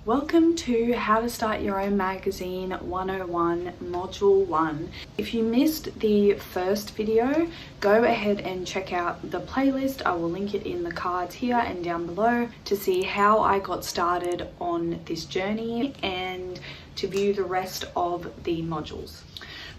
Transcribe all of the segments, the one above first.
Welcome to How to Start Your Own Magazine 101 Module 1. If you missed the first video, go ahead and check out the playlist. I will link it in the cards here and down below to see how I got started on this journey and to view the rest of the modules.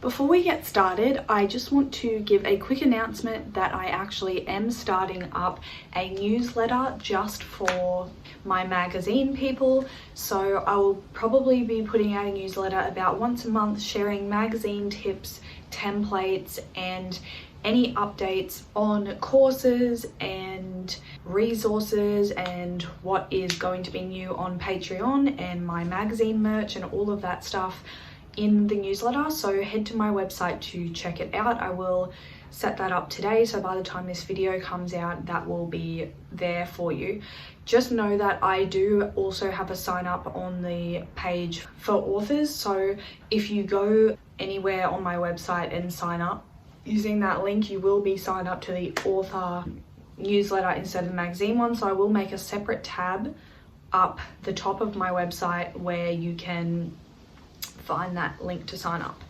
Before we get started, I just want to give a quick announcement that I actually am starting up a newsletter just for my magazine people. So I will probably be putting out a newsletter about once a month, sharing magazine tips, templates, and any updates on courses and resources and what is going to be new on Patreon and my magazine merch and all of that stuff in the newsletter. So head to my website to check it out. I will set that up today, so by the time this video comes out, that will be there for you. Just know that I do also have a sign up on the page for authors, so if you go anywhere on my website and sign up using that link, you will be signed up to the author newsletter instead of the magazine one. So I will make a separate tab up the top of my website where you can find that link to sign up.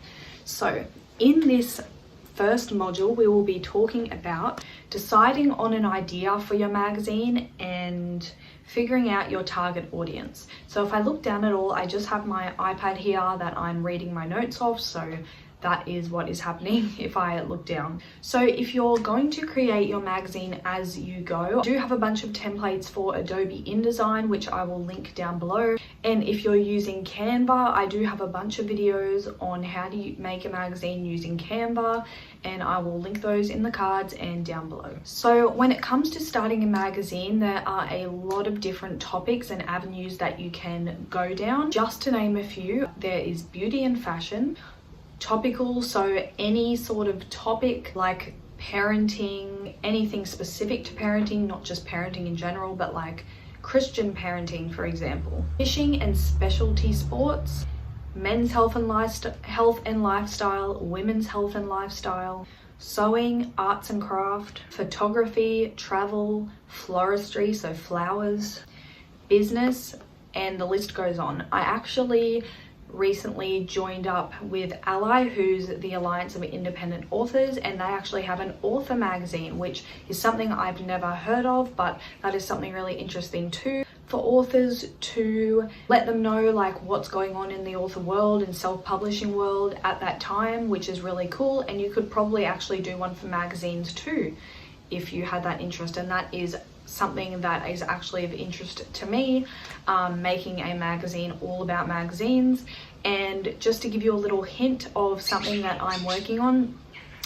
So in this first module, we will be talking about deciding on an idea for your magazine and figuring out your target audience. So if I look down at all, I just have my iPad here that I'm reading my notes off, so that is what is happening if I look down. So if you're going to create your magazine as you go, I do have a bunch of templates for Adobe InDesign, which I will link down below. And if you're using Canva, I do have a bunch of videos on how to make a magazine using Canva, and I will link those in the cards and down below. So when it comes to starting a magazine, there are a lot of different topics and avenues that you can go down. Just to name a few, there is beauty and fashion, topical, so any sort of topic like parenting, anything specific to parenting, not just parenting in general, but like Christian parenting, for example. Fishing and specialty sports, men's health and lifestyle, women's health and lifestyle, sewing, arts and craft, photography, travel, floristry, so flowers, business, and the list goes on. I actually recently joined up with Ally, who's the Alliance of Independent Authors, and they actually have an author magazine, which is something I've never heard of, but that is something really interesting too for authors, to let them know like what's going on in the author world and self-publishing world at that time, which is really cool. And you could probably actually do one for magazines too if you had that interest, and that is something that is actually of interest to me, making a magazine all about magazines. And just to give you a little hint of something that I'm working on,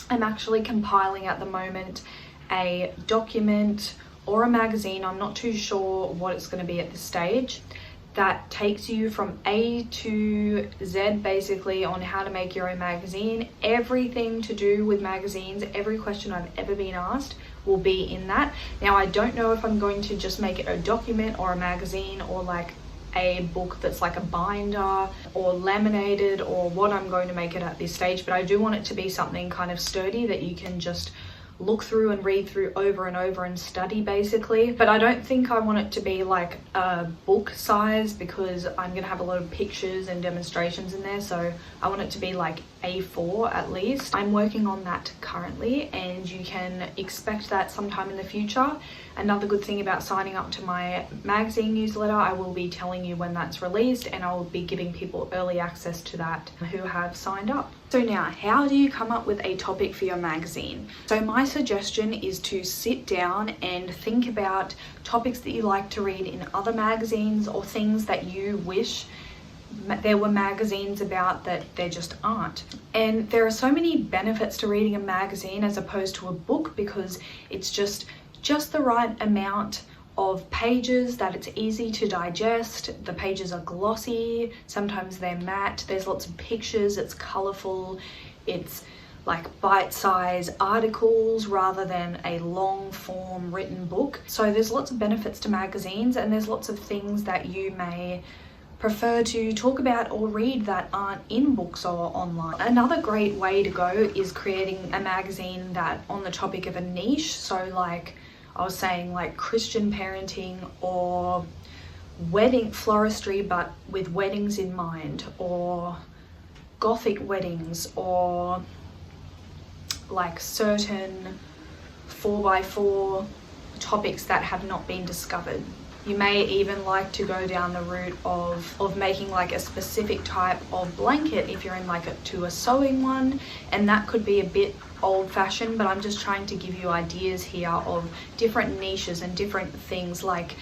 I'm actually compiling at the moment a document or a magazine, I'm not too sure what it's going to be at this stage, that takes you from A to Z basically on how to make your own magazine. Everything to do with magazines, every question I've ever been asked will be in that. Now I don't know if I'm going to just make it a document or a magazine or like a book that's like a binder or laminated, or what I'm going to make it at this stage, but I do want it to be something kind of sturdy that you can just look through and read through over and over and study basically. But I don't think I want it to be like a book size, because I'm gonna have a lot of pictures and demonstrations in there, so I want it to be like A4 at least. I'm working on that currently, and you can expect that sometime in the future. Another good thing about signing up to my magazine newsletter, I will be telling you when that's released, and I will be giving people early access to that who have signed up. So now, how do you come up with a topic for your magazine? So my suggestion is to sit down and think about topics that you like to read in other magazines, or things that you wish there were magazines about that there just aren't. And there are so many benefits to reading a magazine as opposed to a book, because it's just the right amount of pages that it's easy to digest. The pages are glossy, sometimes they're matte, there's lots of pictures, it's colorful, it's like bite-sized articles rather than a long form written book. So there's lots of benefits to magazines, and there's lots of things that you may prefer to talk about or read that aren't in books or online. Another great way to go is creating a magazine that on the topic of a niche. So like I was saying, like Christian parenting or wedding floristry but with weddings in mind, or gothic weddings, or like certain 4x4 topics that have not been discovered. You may even like to go down the route of making like a specific type of blanket if you're in like a sewing one, and that could be a bit old-fashioned, but I'm just trying to give you ideas here of different niches and different things, like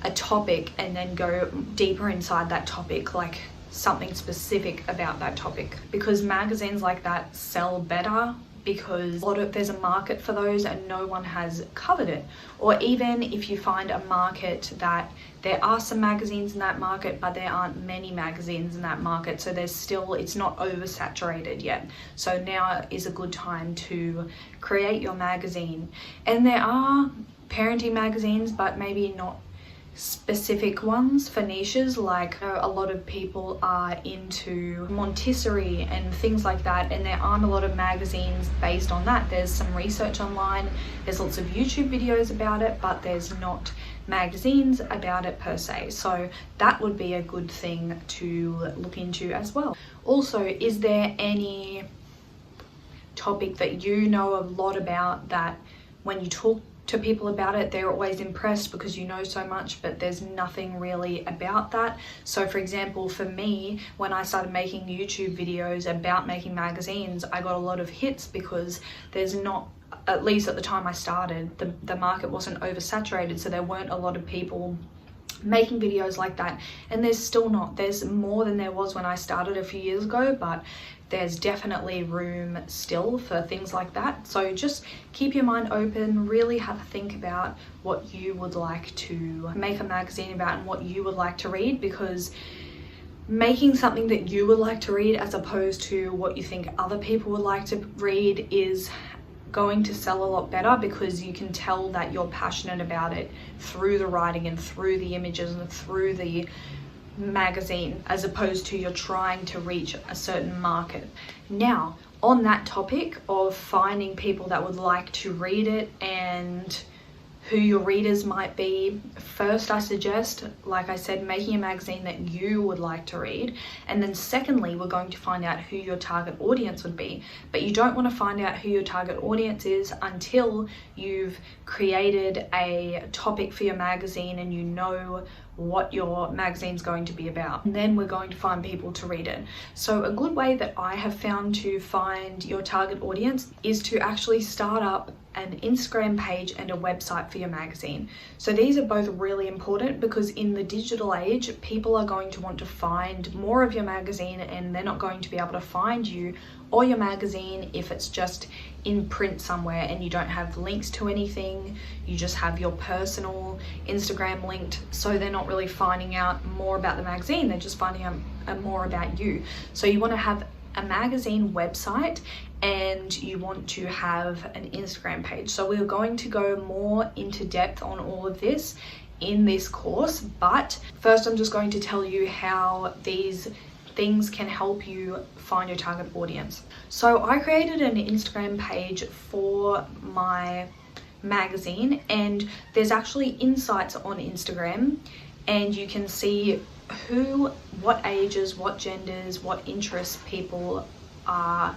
a topic, and then go deeper inside that topic, like something specific about that topic, because magazines like that sell better because there's a market for those and no one has covered it. Or even if you find a market that there are some magazines in that market but there aren't many magazines in that market, so there's still, it's not oversaturated yet, so now is a good time to create your magazine. And there are parenting magazines, but maybe not specific ones for niches. Like a lot of people are into Montessori and things like that, and there aren't a lot of magazines based on that. There's some research online, there's lots of YouTube videos about it, but there's not magazines about it per se, so that would be a good thing to look into as well. Also, is there any topic that you know a lot about that when you talk to people about it, they're always impressed because you know so much, but there's nothing really about that? So for example, for me, when I started making YouTube videos about making magazines, I got a lot of hits because there's not, at least at the time I started, the market wasn't oversaturated, so there weren't a lot of people making videos like that. And there's still not, there's more than there was when I started a few years ago, but there's definitely room still for things like that. So just keep your mind open, really have a think about what you would like to make a magazine about and what you would like to read, because making something that you would like to read as opposed to what you think other people would like to read is going to sell a lot better, because you can tell that you're passionate about it through the writing and through the images and through the magazine, as opposed to you're trying to reach a certain market. Now, on that topic of finding people that would like to read it and who your readers might be, first I suggest, like I said, making a magazine that you would like to read, and then secondly, we're going to find out who your target audience would be. But you don't want to find out who your target audience is until you've created a topic for your magazine and you know what your magazine's going to be about, and then we're going to find people to read it. So a good way that I have found to find your target audience is to actually start up an Instagram page and a website for your magazine. So these are both really important, because in the digital age, people are going to want to find more of your magazine, and they're not going to be able to find you or your magazine if it's just in print somewhere and you don't have links to anything, you just have your personal Instagram linked, so they're not really finding out more about the magazine, they're just finding out more about you. So you want to have a magazine website and you want to have an Instagram page. So we're going to go more into depth on all of this in this course, but first I'm just going to tell you how these things can help you find your target audience. So I created an Instagram page for my magazine, and there's actually insights on Instagram, and you can see who, what ages, what genders, what interests people have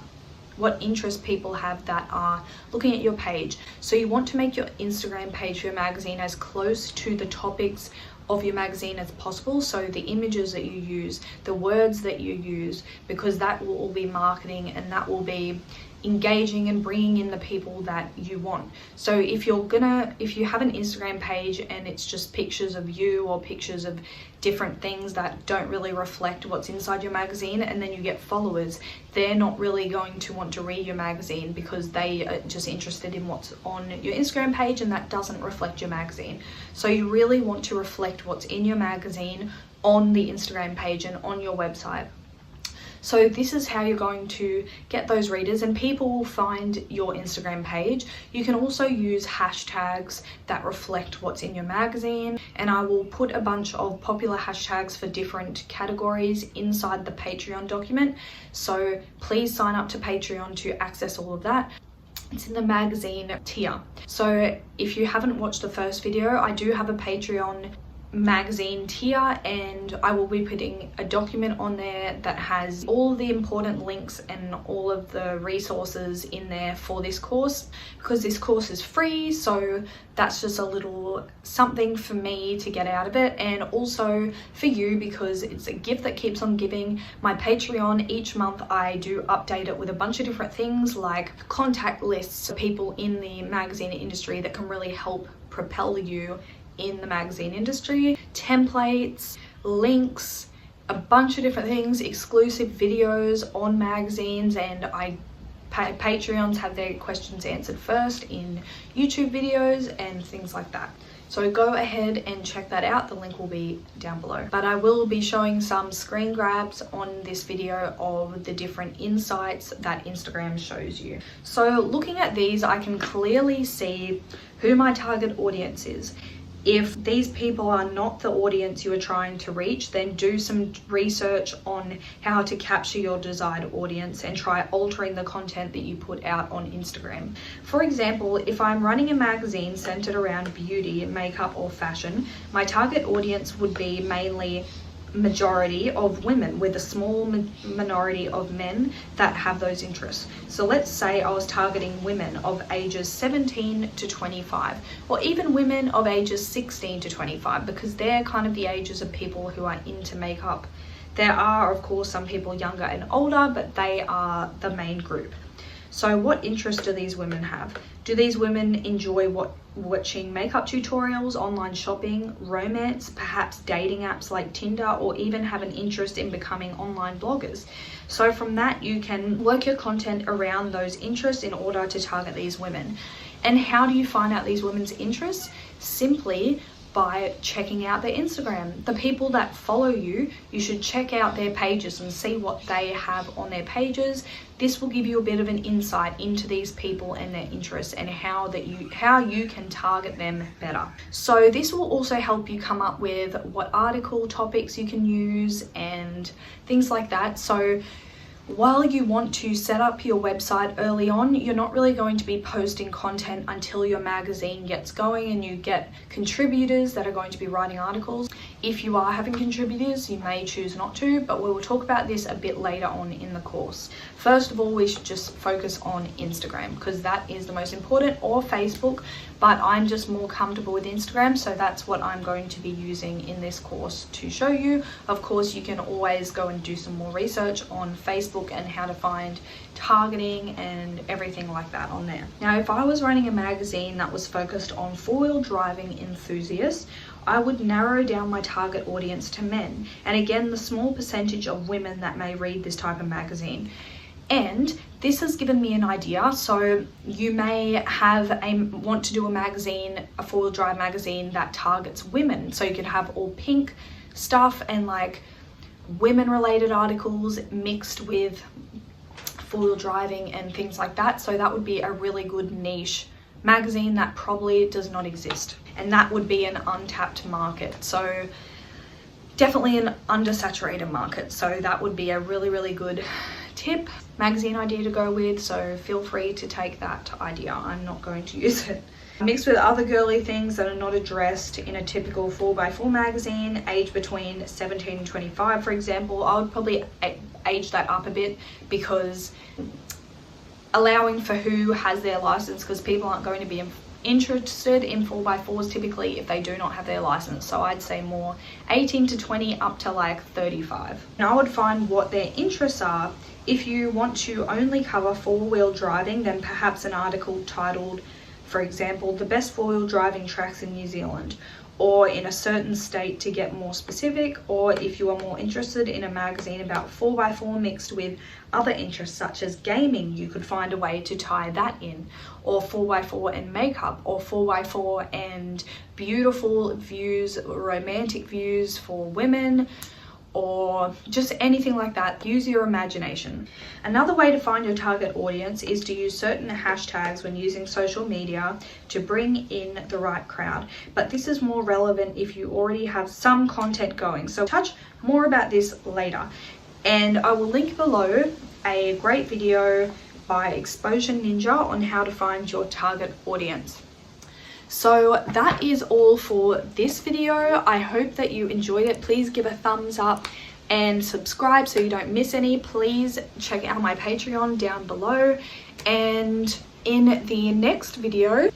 that are looking at your page. So you want to make your Instagram page for your magazine as close to the topics of your magazine as possible, so the images that you use, the words that you use, because that will all be marketing and that will be engaging and bringing in the people that you want. So if you have an Instagram page and it's just pictures of you or pictures of different things that don't really reflect what's inside your magazine, and then you get followers, they're not really going to want to read your magazine because they are just interested in what's on your Instagram page, and that doesn't reflect your magazine. So you really want to reflect what's in your magazine on the Instagram page and on your website. So this is how you're going to get those readers, and people will find your Instagram page. You can also use hashtags that reflect what's in your magazine, and I will put a bunch of popular hashtags for different categories inside the Patreon document. So please sign up to Patreon to access all of that. It's in the magazine tier. So if you haven't watched the first video, I do have a Patreon magazine tier, and I will be putting a document on there that has all the important links and all of the resources in there for this course, because this course is free. So that's just a little something for me to get out of it, and also for you because it's a gift that keeps on giving. My Patreon, each month I do update it with a bunch of different things like contact lists of people in the magazine industry that can really help propel you in the magazine industry, templates, links, a bunch of different things, exclusive videos on magazines, and Patreons have their questions answered first in YouTube videos and things like that. So go ahead and check that out. The link will be down below. But I will be showing some screen grabs on this video of the different insights that Instagram shows you. So looking at these, I can clearly see who my target audience is. If these people are not the audience you are trying to reach, then do some research on how to capture your desired audience and try altering the content that you put out on Instagram. For example, if I'm running a magazine centered around beauty, makeup, or fashion, my target audience would be mainly majority of women with a small minority of men that have those interests. So let's say I was targeting women of ages 17 to 25, or even women of ages 16 to 25, because they're kind of the ages of people who are into makeup. There are, of course, some people younger and older, but they are the main group. So what interests do these women have? Do these women enjoy watching makeup tutorials, online shopping, romance, perhaps dating apps like Tinder, or even have an interest in becoming online bloggers? So from that, you can work your content around those interests in order to target these women. And how do you find out these women's interests? Simply by checking out their Instagram. The people that follow you, you should check out their pages and see what they have on their pages. This will give you a bit of an insight into these people and their interests and how you can target them better. So this will also help you come up with what article topics you can use and things like that. So while you want to set up your website early on, you're not really going to be posting content until your magazine gets going and you get contributors that are going to be writing articles. If you are having contributors, you may choose not to, but we will talk about this a bit later on in the course. First of all, we should just focus on Instagram because that is the most important, or Facebook, but I'm just more comfortable with Instagram, so that's what I'm going to be using in this course to show you. Of course, you can always go and do some more research on Facebook and how to find targeting and everything like that on there. Now, if I was running a magazine that was focused on four-wheel driving enthusiasts, I would narrow down my target audience to men, and again, the small percentage of women that may read this type of magazine. And this has given me an idea. So you may want to do a magazine, a four-wheel drive magazine that targets women. So you could have all pink stuff and like women related articles mixed with four-wheel driving and things like that. So that would be a really good niche magazine that probably does not exist. And that would be an untapped market. So definitely an undersaturated market. So that would be a really, really good tip, magazine idea to go with. So feel free to take that idea. I'm not going to use it. Mixed with other girly things that are not addressed in a typical 4x4 magazine, age between 17 and 25, for example, I would probably age that up a bit, because allowing for who has their license, because people aren't going to be interested in 4x4s typically if they do not have their license. So I'd say more 18 to 20 up to like 35. And I would find what their interests are. If you want to only cover four-wheel driving, then perhaps an article titled, for example, the best four-wheel driving tracks in New Zealand, or in a certain state to get more specific. Or if you are more interested in a magazine about 4x4 mixed with other interests such as gaming, you could find a way to tie that in, or 4x4 and makeup, or 4x4 and beautiful views, romantic views for women, or just anything like that. Use your imagination. Another way to find your target audience is to use certain hashtags when using social media to bring in the right crowd. But this is more relevant if you already have some content going. So touch more about this later. And I will link below a great video by Exposure Ninja on how to find your target audience. So that is all for this video. I hope that you enjoyed it. Please give a thumbs up and subscribe so you don't miss any. Please check out my Patreon down below. And in the next video,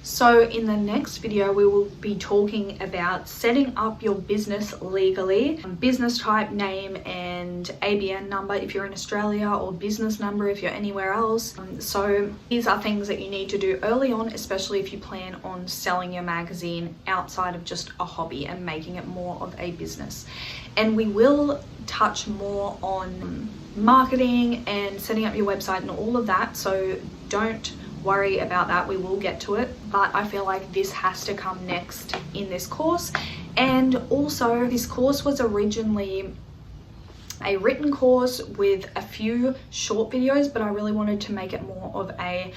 we will be talking about setting up your business legally, business type, name and ABN number if you're in Australia, or business number if you're anywhere else. So these are things that you need to do early on, especially if you plan on selling your magazine outside of just a hobby and making it more of a business. And we will touch more on marketing and setting up your website and all of that, so don't worry about that, we will get to it. But I feel like this has to come next in this course. And also, this course was originally a written course with a few short videos, but I really wanted to make it more of a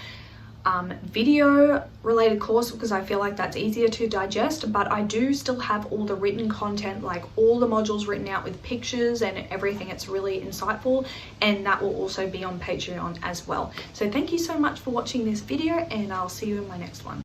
video related course because I feel like that's easier to digest. But I do still have all the written content, like all the modules written out with pictures and everything. It's really insightful, and that will also be on Patreon as well. So thank you so much for watching this video, and I'll see you in my next one.